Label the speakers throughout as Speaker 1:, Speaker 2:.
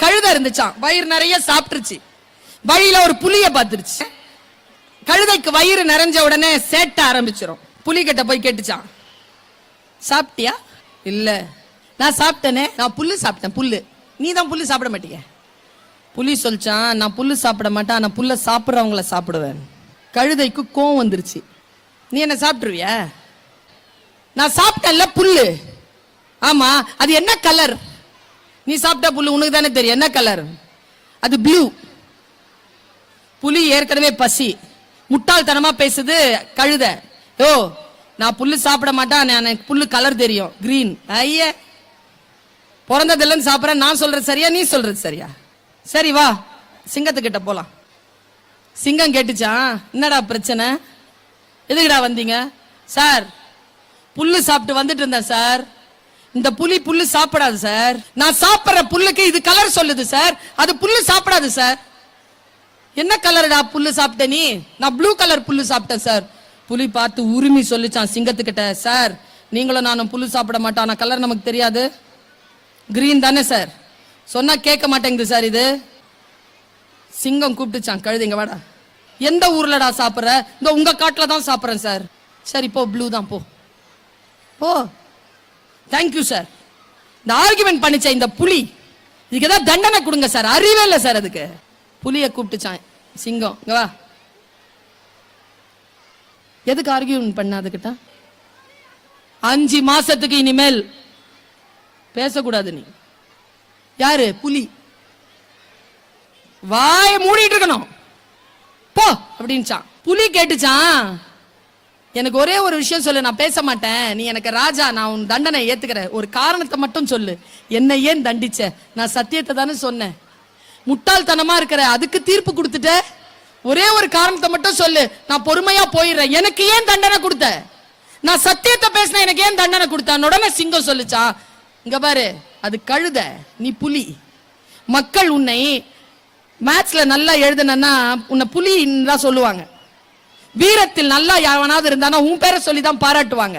Speaker 1: கழுதை இருந்துச்சான், வயிறு நிறைய சாப்பிட்டுருச்சு. வழியில ஒரு புலிய பார்த்துருச்சு. கழுதைக்கு வயிறு நிறைஞ்ச உடனே சேட்ட ஆரம்பிச்சிடும். புலி கிட்ட போய் கேட்டுச்சான், சாப்பிட்டியா? இல்ல. நான் சாப்பிட்டேனே, நான் புல்லு சாப்பிட்டேன். புல்லு, நீ தான் புல்லு சாப்பிட மாட்டீங்க. புலி சொல்லிச்சான், நான் புல்லு சாப்பிட மாட்டேன், நான் புல்ல சாப்பிட்றவங்கள சாப்பிடுவேன். கழுதைக்கு கோவம் வந்துருச்சு. நீ என்ன சாப்பிட்டுருவிய? நான் சாப்பிட்டேன்ல புல்லு. ஆமா, அது என்ன கலர்? நீ சாப்பிட்ட புல்லு உனக்கு தானே தெரியும் என்ன கலர். அது ப்ளூ. புலி ஏற்கனவே பசி, முட்டாள்தனமா பேசுது கழுதை. ஓ, நான் புல்லு சாப்பிட மாட்டேன், எனக்கு புல்லு கலர் தெரியும், கிரீன். ஐய, பிறந்ததில்லன்னு சாப்பிட்றேன். நான் சொல்றது சரியா, நீ சொல்றது சரியா? சரி வா, சிங்கத்துக்கிட்ட போலாம். சிங்கம் கேட்டுச்சான், என்னடா பிரச்சனை, எதுக்குடா வந்தீங்க? சார், புல்லு சாப்பிட்டு வந்துட்டு இருந்தேன் சார். இந்த புலி புல்லு சாப்பிடாது சார். நான் சாப்பிடுற புல்லுக்கு இது கலர் சொல்லுது சார், அது புல்லு சாப்பிடாது சார். என்ன கலர்டா புல்லு சாப்பிட்ட நீ? நான் ப்ளூ கலர் புல்லு சாப்பிட்டேன் சார். புலி பார்த்து உரிமை சொல்லிச்சான் சிங்கத்துக்கிட்ட, சார் நீங்களும் நானும் புல்லு சாப்பிட மாட்டோம், ஆனா கலர் நமக்கு தெரியாது, கிரீன் தானே சார். சொன்னா கேட்க மாட்டேங்குது சார் இது. சிங்கம் கூப்பிட்டுச்சான் கழுதைங்க, வாடா. எந்த ஊர்லடா சாப்பிட்ற? இந்த உங்க காட்டுல தான் சாப்பிட்றேன் சார். சரி போ, ப்ளூ தான் போ. ஓ, தேங்க்யூ சார். இந்த ஆர்குமெண்ட் பண்ணிச்ச இந்த புலி, இதுக்கு ஏதாவது தண்டனை கொடுங்க சார், அறிவே இல்லை சார் அதுக்கு. புலிய கூப்பிட்டுச்சான் சிங்கம், இங்க வா. எதுக்கு ஆர்கியூமெண்ட் பண்ண அதுக்கிட்ட? 5 மாசத்துக்கு இனிமேல் பேசக்கூடாது நீ. யாரு? புலி. வாய மூடிட்டு இருக்கணும், போ அப்படின்ச்சான். புலி கேட்டுச்சான், எனக்கு ஒரே ஒரு விஷயம் சொல்லு, நான் பேச மாட்டேன், நீ எனக்கு ராஜா, நான் உன் தண்டனை ஏத்துக்கிறேன், ஒரு காரணத்தை மட்டும் சொல்லு, என்ன ஏன் தண்டிச்ச? நான் சத்தியத்தை தானே சொன்னேன். முட்டாள்தனமா இருக்கிற, அதுக்கு தீர்ப்பு கொடுத்துட்ட, ஒரே ஒரு காரணத்தை மட்டும் சொல்லு, நான் பொறுமையா போயிடுறேன், எனக்கு ஏன் தண்டனை கொடுத்த? நான் சத்தியத்தை பேசின, எனக்கு ஏன் தண்டனை கொடுத்தான்? உடனே சிங்கம் சொல்லுச்சான், இங்க பாரு, அது கழுத, நீ புலி. மக்கள் உன்னை மேத்ஸ்ல நல்லா எழுதுனா உன்னை புலி தான் சொல்லுவாங்க. வீரத்தில் நல்லா யாவனாவது இருந்தானா உன் பேரை சொல்லி தான் பாராட்டுவாங்க.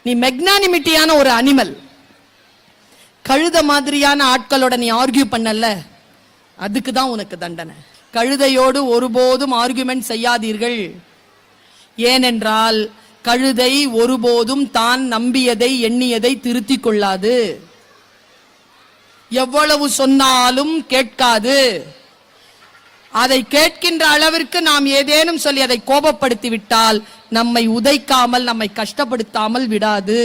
Speaker 1: நீ மெக்னானிமிட்டியான ஒரு அனிமல். கழுத மாதிரியான ஆட்களோட நீ ஆர்கியூ பண்ணல, அதுக்கு தான் உனக்கு தண்டனை. கழுதையோடு ஒருபோதும் ஆர்குமெண்ட் செய்யாதீர்கள். ஏனென்றால் கழுதை ஒருபோதும் தான் நம்பியதை எண்ணியதை திருத்திக் கொள்ளாது. எவ்வளவு சொன்னாலும் கேட்காது. அதை கேட்கின்ற அளவிற்கு நாம் ஏதேனும் சொல்லி அதை கோபப்படுத்தி விட்டால் நம்மை உதைக்காமல், நம்மை கஷ்டப்படுத்தாமல் விடாது.